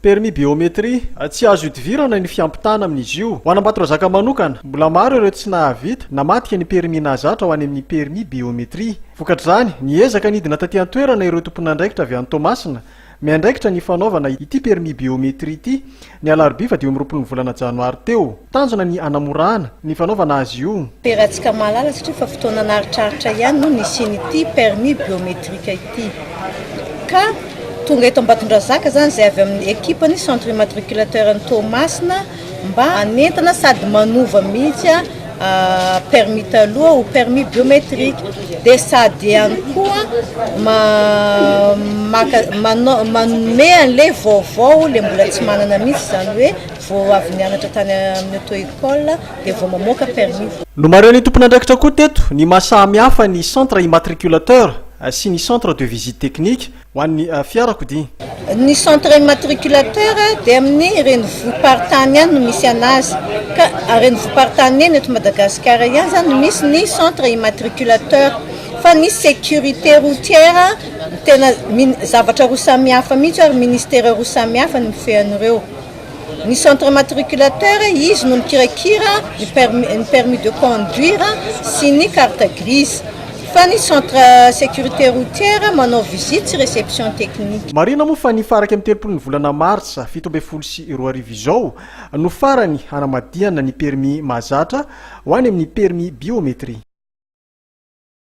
permis biométrie tsy azo idivirana ny fiampitana amin'izy io. Ho anambatoro zaka manokana, mbola maro ireo tsy nahavita namatika ny permis nazatra ho any amin'ny permis biométrie. Vokatr'izany, niezaka nidina taty an-toerana ireo tompon'andraikitra avy any Toamasina miandraikitra ny fanaovana ity permis biométrie ity ny alarobia 20 volana janoary teo. Tanjona ny anamorana ny fanaovana azy io. Peratsika malala satria fa fotoana naritraritra ihany no nisy permis biométrique ity. Ka tonga eto Ambatondrazaka zany zay avy amin'ny ekipany centre immatriculateur ny Toamasina mba anentana sady manova mihitsy permis taloha ou permis biométrique de sady ihany koa manome an'le vaovao le mbola tsy manana mihitsy zany hoe vao avy nianatra tany amin'ny auto-école de vao mamoaka permis. No mareo tompon'andraikitra koa teto ny mahasamihafa ny centre immatriculateur sy ny centre de visite technique ho an'ny fiarakodia. Ny centre immatriculateur dia amin'ny renivohimparitany ihany no misy anazy. Ka renivohimparitany eny eto Madagasikara ihany zany misy ny centre immatriculateur. Fa ny sécurité routière tena zavatra roa samihafa mihitsy ary ministère roa samihafa ny mifehan'ireo. Ny centre immatriculateur izy no mikirakira ny permis de conduire sy ny carte grise. Fa ny centre sécurité routière manao visite sy réception technique. Marina moa fa ny faraka amin'ny 30 volana martsa 2022 izao no farany hanamadiana ny permis mazatra ho any amin'ny permis biométrie.